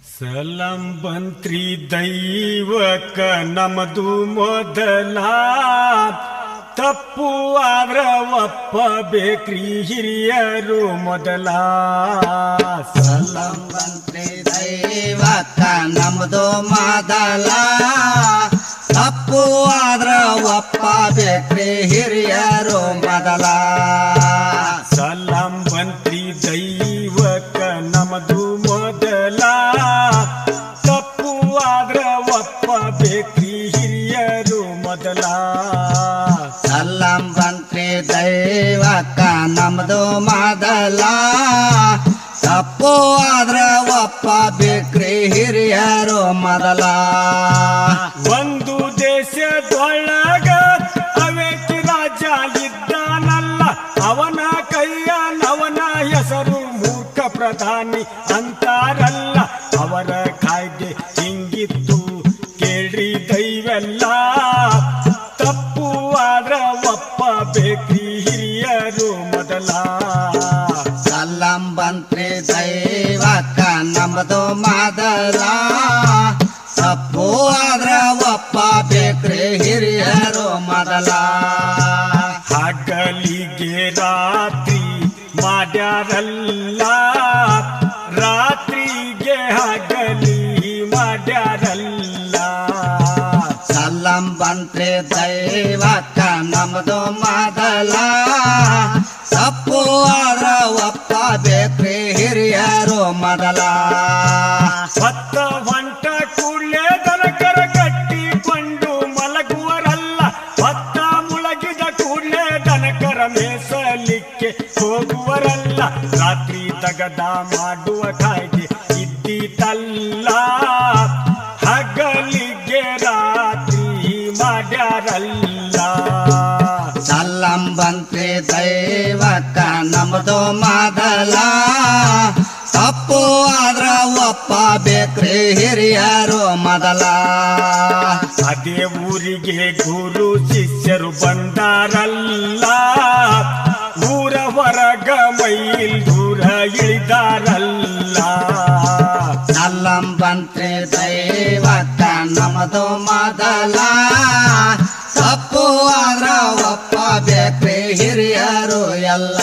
ಸಲಾಂ ಬಂತ್ರಿ ದೈವಕ್ಕ ನಮದು ಮೊದಲ ತಪ್ಪು ಆದ್ರ ಒಪ್ಪಬೇಕ್ರಿ ಹಿರಿಯರು ಮೊದಲ. ಸಲಾಂ ಬಂತ್ರಿ ದೈವಕ್ಕ ನಮದು ಮೊದಲ ತಪ್ಪು ಆದ್ರ ಒಪ್ಪಬೇಕ್ರಿ ಹಿರಿಯರು ಮೊದಲ. ಸಲಾಂ ಬಂತ್ರಿ ದೈವಕ್ಕ ನಮದು ಮೊದಲ ತಪ್ಪು ಆದ್ರ ಒಪ್ಪಬೇಕ್ರಿ ಹಿರಿಯರು ಮೊದಲ. ಸಲಾಂ ಬಂತ್ರಿ ದೈವಕ್ಕ ನಮದು ಮೊದಲ ತಪ್ಪು ಆದ್ರ ಒಪ್ಪಬೇಕ್ರಿ ಹಿರಿಯರು ಮೊದಲ. ಒಂದು ದೇಶದೊಳಗ ಅವೇಕಿ ರಾಜ ಇದ್ದಾನಲ್ಲ, ಅವನ ಕೈಯ ನವನ ಹೆಸರು ಮೂರ್ಖ ಪ್ರಧಾನಿ ಅಂತಾರಲ್ಲ. ಅವರ ಕಾಯ್ದೆ ಹಿಂಗಿತ್ತು ಕೇಳ್ರಿ ದೈವೆಲ್ಲ, ತಪ್ಪು ಆದ್ರ ಒಪ್ಪಬೇಕ್ರಿ ಹಿರಿಯರು ಮೊದಲ. ಸಲಾಂ ಬಂತ್ರಿ ದೈವಕ್ಕ ನಮದು ಮೊದಲ ತಪ್ಪು ಆದ್ರ ಒಪ್ಪಬೇಕ್ರಿ ಹಿರಿಯರು ಮೊದಲ. ಹಗಲಿಗೆ ರಾತ್ರಿ ಮಾಡ್ಯಾರಲ್ಲ, ರಾತ್ರಿಗೆ ಹಗಲಿ ಮಾಡ್ಯಾರಲ್ಲ. ಸಲಾಂ ಬಂತ್ರಿ ದೈವಕ್ಕ ನಮದು ಮೊದಲ ತಪ್ಪು ಆದ್ರ ಒಪ್ಪಬೇಕ್ರಿ ಹಿರಿಯರು ಮೊದಲ. ಹೊತ್ತ ಹೊಂಟ ಕೂಡ್ಲೆ ದನಕರ ಕಟ್ಟಿಕೊಂಡು ಮಲಗುವರಲ್ಲ, ಹೊತ್ತ ಮುಳಗಿದ ಕೂಡ್ಲೆ ದನಕರ ಮೇಸಲಿಕ್ಕೆ ಹೋಗುವರಲ್ಲ. ರಾತ್ರಿ ತಗದ ಮಾಡುವ ಕಾಯ್ದೆ ಇದ್ದಿತಲ್ಲ, ಹಗಲಿಗೆ ರಾತ್ರಿ ಮಾಡ್ಯಾರಲ್ಲ. ಸಲಾಂ ಬಂತ್ರಿ ದೈವಕ್ಕ ನಮದು ಮೊದಲ ತಪ್ಪು ಆದ್ರ ಒಪ್ಪಬೇಕ್ರಿ ಹಿರಿಯರು ಮೊದಲ. ಅದೇ ಊರಿಗೆ ಗುರು ಶಿಷ್ಯರು ಬಂದಾರಲ್ಲ, ಊರ ಹೊರಗ ಮೈಲ್ ದೂರ ಇಳಿದಾರಲ್ಲ. ಸಲಾಂ ಬಂತ್ರಿ ದೈವಕ್ಕ ನಮದು ಮೊದಲ ತಪ್ಪು ಆದ್ರ ಒಪ್ಪಬೇಕ್ರಿ ಹಿರಿಯರು ಎಲ್ಲ.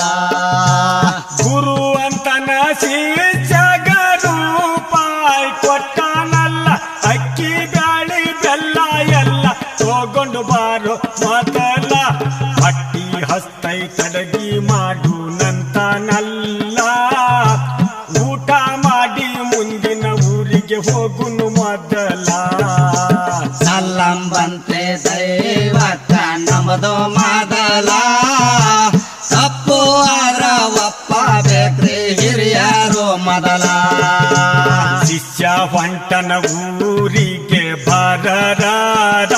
ಗುರು ಅಂತನ ಶಿಷ್ಯಗ ರೂಪಾಯಿ ಕೊಟ್ಟಾನಲ್ಲ, ಅಕ್ಕಿ ಬ್ಯಾಳಿ ಬೆಲ್ಲ ಎಲ್ಲ ತಗೊಂಡು ಬಾರೋ ಮೊದಲ. ಹಟ್ಟಿ ಹಸ್ತೈ ತಡಗಿ ಮಾಡು ನಂತನಲ್ಲ, ಊಟ ಮಾಡಿ ಮುಂದಿನ ಊರಿಗೆ ಹೋಗುನು ಮೊದಲ. ಸಲಾಂ ಬಂತ್ರಿ ದೈವಕ್ಕ ನಮದು ಮೊದಲ ತಪ್ಪು ಆದ್ರ ಒಪ್ಪಬೇಕ್ರಿ ಹಿರಿಯರು ಮೊದಲ. ಶಿಷ್ಯ ಹೊಂಟನ ಊರಿಗೆ ಬರರಾದ,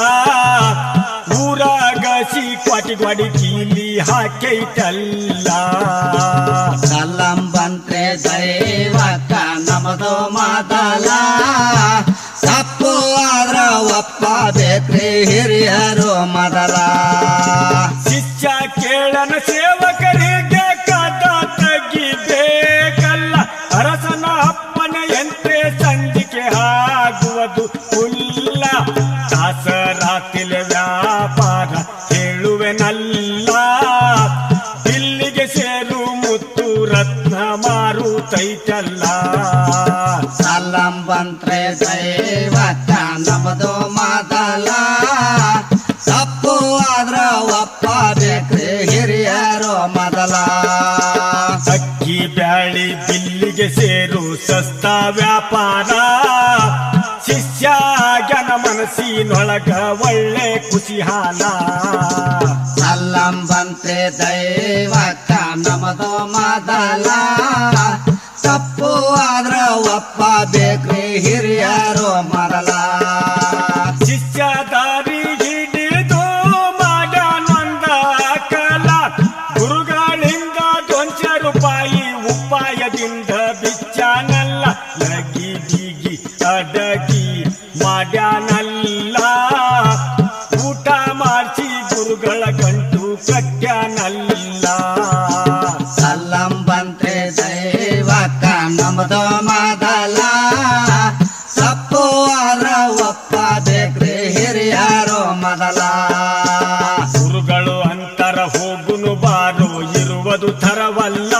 ಊರಾಗ ಸಿಕ್ವಾಟಿ ಗ್ವಾಡಿ ಕೀಲಿ ಹಾಕೈತಲ್ಲ. ಸಲಾಂ ಬಂತ್ರಿ ದೈವಕ್ಕ ನಮದು ಮೊದಲ ತಪ್ಪು ಆದ್ರ ಒಪ್ಪಬೇಕ್ರಿ ಹಿರಿಯರು ಮೊದಲ. ಶಿಷ್ಯ ಕೇಳನ ಸೇವಕರಿಗೆ ಕದ ತೆಗಿಬೇಕಲ್ಲ, ಅರಸನ ಅಪ್ಪನ ಯಂತ್ರೆ ಸಂಜಿಕೆ ಆಗುವುದು ಹುಲ್ಲ. ದಾಸರಾತಿಲೆ ವ್ಯಾಪಾರ ಹೇಳುವೆನಲ್ಲ, ಬಿಲ್ಲಿಗೆ ಸೇರು ಮುತ್ತು ರತ್ನ ಮಾರುತೈತಲ್ಲ. ಸಲಾಂ ಬಂತ್ರಿ ದೈವಕ್ಕ ನಮದು ಮೊದಲ ತಪ್ಪು ಆದ್ರ ಒಪ್ಪಬೇಕ್ರಿ ಹಿರಿಯರು ಮೊದಲ. ಅಕ್ಕಿ ಬ್ಯಾಳಿ ಬಿಲ್ಲಿಗೆ ಸೇರು ಸಸ್ತ ವ್ಯಾಪಾರ, ಶಿಷ್ಯನ ಮನಸ್ಸಿನೊಳಗ ಒಳ್ಳೆ ಖುಷಿ ಹಾಲ. ಸಲಾಂ ಬಂತ್ರಿ ದೈವಕ್ಕ ನಮದು ಮೊದಲ ತಪ್ಪು ಆದ್ರ ಒಪ್ಪಬೇಕ್ರಿ ಹಿರಿಯರು ಮೊದಲ. ಶಿಷ್ಯ ದಾರಿ ಹಿಡಿದು ಮಾಡನೊಂದ ಕಲ, ಗುರುಗಳಿಂದ 200 ರೂಪಾಯಿ ಉಪಾಯದಿಂದ ಬಿಚ್ಚಾನಲ್ಲ. ಲಗಿ ಬಿಗಿ ಅಡಗಿ ಮಾಡ್ಯಾನಲ್ಲ, ಊಟ ಮಾಡಿಸಿ ಗುರುಗಳ ಗಂಟು ಕಟ್ಟ್ಯಾನಲ್ಲ. ಸಲಾಂ ಬಂತ್ರಿ ದೈವಕ್ಕ ನಮದು ಮೊದಲ ಮೊದಲ ತಪ್ಪು ಆದ್ರ ಒಪ್ಪಬೇಕ್ರಿ ಹಿರಿಯರು ಮೊದಲ ಗುರುಗಳು ಅಂತರ ಹೋಗುನು ಬಾರು ಇರುವುದು ತರವಲ್ಲ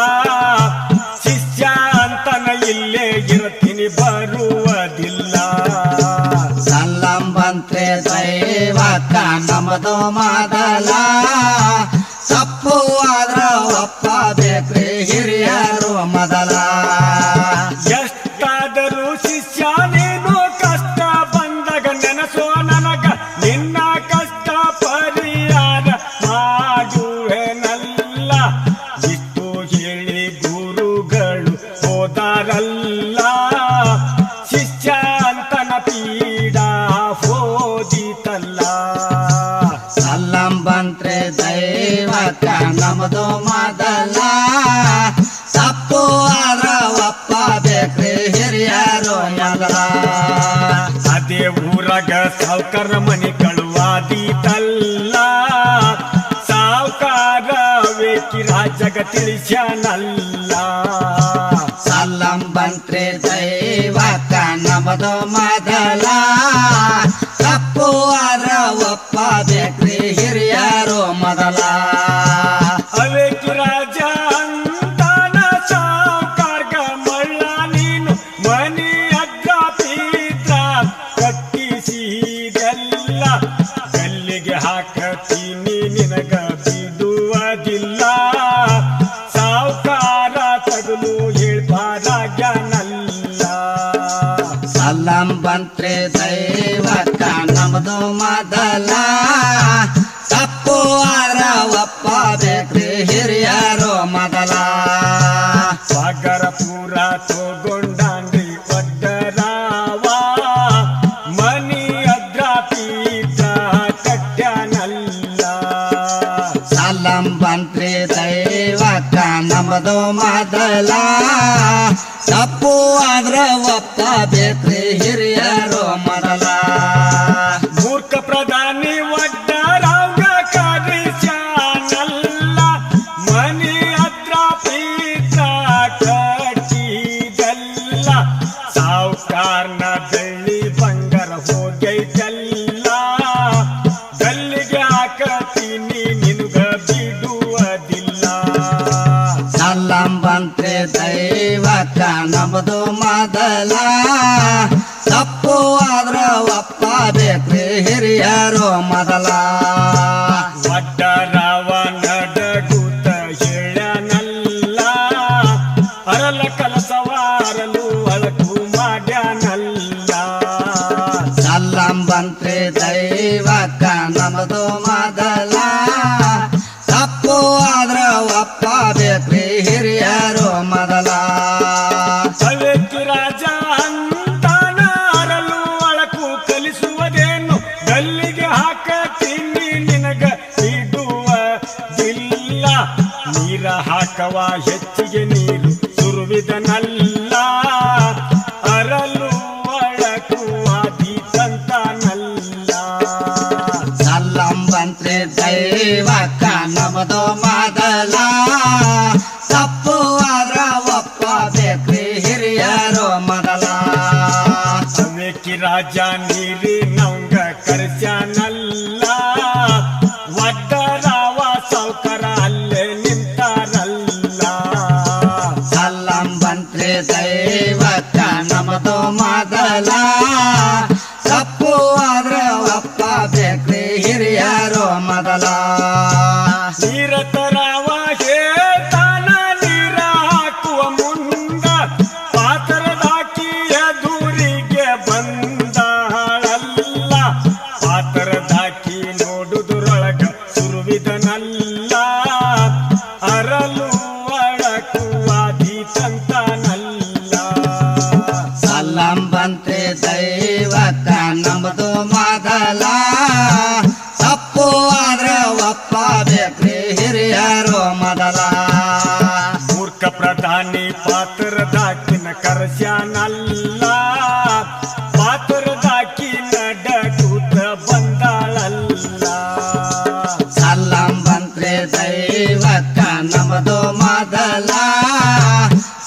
ಶಿಷ್ಯ ಅಂತನ ಇಲ್ಲೇ ಇರ್ತೀನಿ ಬರುವುದಿಲ್ಲ ಸಲ್ಲಂಬಂತ್ರೆ ದೈವಕ್ಕ ನಮ್ಮದು ಮೊದಲ ತಪ್ಪು ಆದ್ರ ಒಪ್ಪಬೇಕ್ರಿ ಹಿರಿಯರು ಮೊದಲ ಎಷ್ಟಾದರೂ ಶಿಷ್ಯ ನೀನು ಕಷ್ಟ ಬಂದಾಗ ನೆನಸೋ ನನಗ ನಿನ್ನ ಕಷ್ಟ ಪರಿಹಾರ ಮಾಡುವೆನಲ್ಲ ಇಷ್ಟು ಹೇಳಿ ಗುರುಗಳು ಹೋದಾರಲ್ಲ ಶಿಷ್ಯ ಅಂತನ ಪೀಡ ಹೋದಿತಲ್ಲ ಸಲ್ಲಂಬಂತ್ರೆ ದೈವಕ್ಕ ನಮ್ಮದು ಮೊದಲ ತಪ್ಪು ಆದ್ರ ಒಪ್ಪಬೇಕ್ರಿ ಹಿರಿಯರು ಮೊದಲ ಅದೇ ಊರಾಗ ಸಾವ್ಕಾರ ಮನಿ ಕಳುವಾದೀತಲ್ಲ ಸಾವ್ಕಾರ ವೇಕಿ ರಾಜಗ ತಿಳಿಸ್ಯಾನಲ್ಲ ಸಲ್ಲಂಬಂತ್ರೆ ದೈವಕ್ಕ ನಮ್ಮದು ಮೊದಲ ತಪ್ಪು ಆದ್ರ ಒಪ್ಪಬೇಕ್ರಿ ಹಿರಿಯರು ಮೊದಲ ಅವೇಕಿ ರಾಜ ಅಂತಾನ ಸಾವ್ಕಾರ್ಗ ಮಳ್ಳ ನೀನು ಮನಿ ಅಗ್ಗ ಪೀತ್ರ ಕಟ್ಟಿಸಿದೆಲ್ಲ ಗಲ್ಲಿಗೆ ಹಾಕತೀನಿ ನಿನಗ ಬಿಡುವುದಿಲ್ಲ ಸಾವ್ಕಾರ ತಗಲು ಹೇಳ್ಬಾರಾಗ್ಯಾನಲ್ಲ ಸಲ್ಲಂಬಂತ್ರೆ ದೈವಕ್ಕ ನಮ್ಮದು ಮೊದಲ ತಪ್ಪು ಆದ್ರ ಒಪ್ಪಬೇಕ್ರಿ ಹಿರಿಯರು ಮೊದಲ ಸಾಗರ ಪೂರ ತಗೊಂಡಾನ್ರಿ ಒಡ್ಡರಾವ ಮನಿ ಅದ್ರ ಪೀಠ ಕಟ್ಯಾನಲ್ಲ ಸಲ್ಲಂಬಂತ್ರೆ ದೈವಕ್ಕ ನಮ್ಮದು ಮೊದಲ ತಪ್ಪು ಆದ್ರ ಒಪ್ಪಬೇಕ್ರಿ ಹಿರಿಯರು ಮೊದಲ ಮೂರ್ಖ ಪ್ರಧಾನಿ ಒಡ್ಡರಾವ ಕರಿಸ್ಯಾನಲ್ಲ ಮನಿ ಅದ್ರ ಪೀಠ ಕಟ್ಟಿದಲ್ಲ ಸಾವ್ಕಾರ್ನ ಬೆಳ್ಳಿ ಬಂಗಾರ ಹೋಗೈತಲ್ಲ ಗಲ್ಲಿಗೆ ಹಾಕತೀನಿ ನಿನಗ ಬಿಡುವುದಿಲ್ಲ ಸಲ್ಲಂಬಂತ್ರೆ ದೈವಕ್ಕ ನಮ್ಮದು ಮೊದಲ ತಪ್ಪು ಆದ್ರ ಒಪ್ಪಬೇಕ್ರಿ ಹಿರಿಯರು ಮೊದಲ ಒಡ್ಡರಾವ ನಡಗುತ್ತ ಹೇಳ್ಯಾನಲ್ಲ ಅರಲ ಕಲಸವಾರಲು ಅಳಕು ಮಾಡ್ಯಾನಲ್ಲ ಸಲ್ಲಂಬಂತ್ರೆ ದೈವಕ್ಕ ನಮ್ಮದು ಮೊದಲ ತಪ್ಪು ಆದ್ರ ಒಪ್ಪಬೇಕ್ರಿ ಹಿರಿಯರು ಮೊದಲ ಅವೇಕಿ ರಾಜ ಅಂತಾನ ಅರಲು ಅಳಕು ಕಲಿಸುವುದೇನು ಗಲ್ಲಿಗೆ ಹಾಕತೀನಿ ನಿನಗ ಬಿಡುವುದಿಲ್ಲ ನೀರ ಹಾಕವ ಹೆಚ್ಚಿಗೆ ನೀರು ಸುರುವಿದನಲ್ಲ ಅರಲು ಅಳಕು ಆದೀತಂತನಲ್ಲ ಸಲ್ಲಂಬಂತ್ರೆ ದೈವಕ್ಕ ನಮ್ಮದು ಮೊದಲ ತಪ್ಪು ಆದ್ರ ಒಪ್ಪಬೇಕ್ರಿ ಹಿರಿಯರು ಮೊದಲ ಅವೇಕಿ ರಾಜ ನೀರಿನವಂಗ ಕರೆಸ್ಯಾನಲ್ಲ ಒಡ್ಡರಾವ ಸಾವ್ಕಾರ ಅಲ್ಲೇ ನಿಂತಾರಲ್ಲ ಸಲ್ಲಂಬಂತ್ರೆ ದೈವಕ್ಕ ನಮ್ಮದು ಮೊದಲ ತಪ್ಪು ಆದ್ರ ಒಪ್ಪಬೇಕ್ರಿ ಹಿರಿಯರು ಮೊದಲ ನೀರತರಾವ ಹೇಳ್ತಾನ ನೀರ ಹಾಕುವ ಮುಂದ ಪಾತ್ರದಾಕಿ ಎದುರಿಗೆ ಬಂದಾಳಲ್ಲ ಪಾತ್ರದಾಕಿ ನೋಡುದುರೊಳಗ ಸುರುವಿದನಲ್ಲ ಅರಲು ಅಳಕುವಾದೀತಂತನಲ್ಲ ಸಲ್ಲಂಬಂತ್ರೆ ದೈವಕ್ಕ ನಮ್ಮದು ಮೊದಲ ತಪ್ಪು ಆದ್ರ ಒಪ್ಪಬೇಕ್ರಿ ಹಿರಿಯರು ಮೊದಲ ಮೂರ್ಖ ಪ್ರಧಾನಿ ಪಾತ್ರದಾಕಿನ ಕರೆಸ್ಯಾನಲ್ಲ ಪಾತ್ರದಾಕಿ ನಡಗುತ್ತ ಬಂದಾಳಲ್ಲ ಸಲ್ಲಂಬಂತ್ರೆ ದೈವಕ್ಕ ನಮ್ಮದು ಮೊದಲ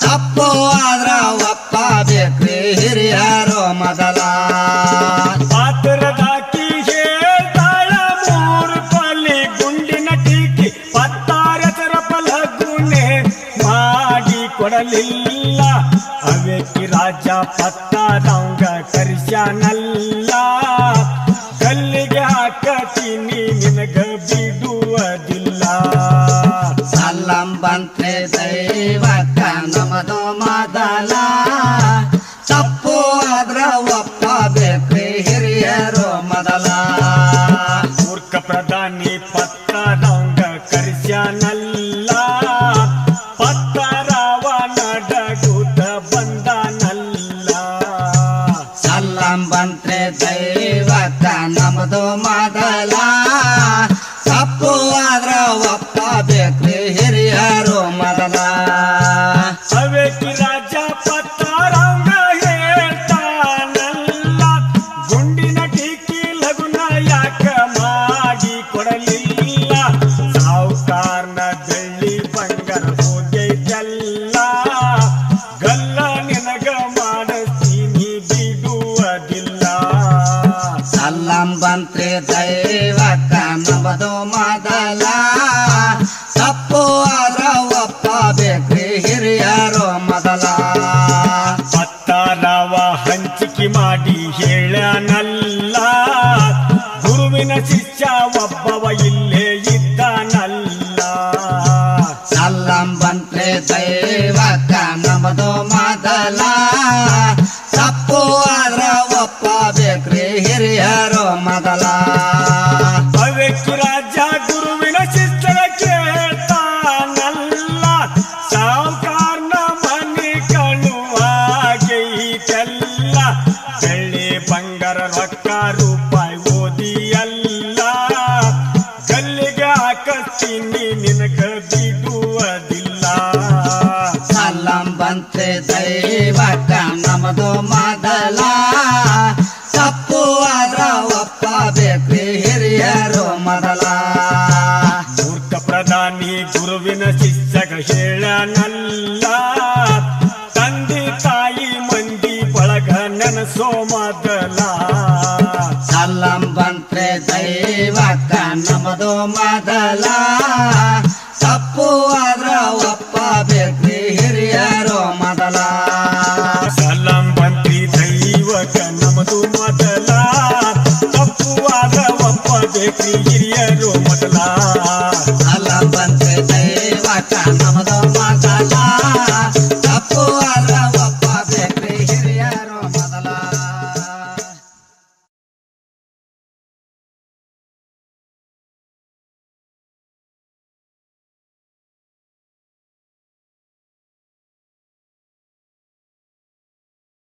ತಪ್ಪು ಆದ್ರ ಒಪ್ಪಬೇಕ್ರಿ ಕೊಡಲಿಲ್ಲ ಅವೇಕಿ ರಾಜ ಪತ್ತಾದವಂಗ ಕರ್ಸ್ಯಾನಲ್ಲ ಗಲ್ಲಿಗೆ ಹಾಕತೀನಿ ನಿನಗ ಬಿಡುವುದಿಲ್ಲ ಸಲ್ಲಂ ಬಂತ್ರೆ ದೈವಕ್ಕ ನಮ್ಮದು ಮೊದಲ ತಪ್ಪು ಆದ್ರ ಒಪ್ಪಬೇಕ್ರಿ ಹಿರಿಯರು ಮೊದಲ ಮೂರ್ಖ ಪ್ರಧಾನಿ ಪತ್ತಾದವಂಗ ಕರ್ಸ್ಯಾನಲ್ಲ ಪತ್ತಾರವ ನಡಗುತ್ತ ಬಂದಾನಲ್ಲ ಸಲ್ಲಂ ಬಂತ್ರೆ ದೈವಕ್ಕ ನಮ್ಮದು ಮೊದಲ ತಪ್ಪು ಆದ್ರ ಒಪ್ಪಬೇಕ್ರಿ ಹಿರಿಯರು ಮೊದಲ ಅವೇಕಿ ರಾಜ ಪತ್ತಾರವಂಗ ಹೇಳ್ತಾನಲ್ಲ ಗುಂಡಿನ ಟೀಕಿ ಲಗುನ ಯಾಕ ಮಾಡಿ ಕೊಡಲಿಲ್ಲ ಸಾವುಕಾರನ ಬೆಳ್ಳಿ ಬಂಗಾರ ಹೋಗೈತಲ್ಲ ಗಲ್ಲ ನಿನಗ ಮಾಡಿಸ್ತೀನಿ ಬಿಡುವುದಿಲ್ಲ ಸಲ್ಲಂ ಬಂತ್ರೆ ದೈವಕ್ಕ ನಮ್ಮದು ಮೊದಲ ತಪ್ಪು ಆದ್ರ ಒಪ್ಪಬೇಕ್ರಿ ಹಿರಿಯರು ಮೊದಲ ಪತ್ತಾರವ ಹಂಚಿಕೆ ಮಾಡಿ ಹೇಳನಲ್ಲ ಗುರುವಿನ ಶಿಷ್ಯ ಒಬ್ಬವ ಇಲ್ಲೇ ಇದ್ದಾನಲ್ಲ ಸಲ್ಲಂ ಬಂತ್ರೆ ದೈವಕ್ಕ ನಮ್ಮದು ಮೊದಲ ತಪ್ಪು ಆದ್ರ ಒಪ್ಪಬೇಕ್ರಿ ಹಿರಿಯರು ಮೊದಲ ಅವೇಕಿ ರಾಜ ಗುರುವಿನ ಶಿಷ್ಯರ ಕೇಳ್ತಾನಲ್ಲ ಸಾವುಕಾರನ ಮನೆ ಕಳುವಾಗೈತಲ್ಲ ಬೆಳ್ಳಿ ಬಂಗಾರ ರೊಕ್ಕ ರೂಪಾಯಿ ಓದಿಯಲ್ಲ ಗಲ್ಲಿಗೆ ಹಾಕಸ್ತೀನಿ ನಿನಗ ಬಿಡುವುದಿಲ್ಲ ಸಲ್ಲಂ ಬಂತ್ರೆ ದೈವಕ್ಕ ನಮ್ಮದು ಮೊದಲ ತಪ್ಪು ಆದ್ರ ಒಪ್ಪಬೇಕ್ರಿ ಹಿರಿಯರು ಮೊದಲ ಮೂರ್ಖ ಪ್ರಧಾನಿ ಗುರುವಿನ ಶಿಷ್ಯಗ ಹೇಳನಲ್ಲ ತಂದೆ ತಾಯಿ ಮಂದಿ ಬಳಗ ನೆನಸೋ ಮೊದಲ ಸಲ್ಲಂ ಬಂತ್ರೆ ದೈವಕ್ಕ ನಮ್ಮದು ಮೊದಲ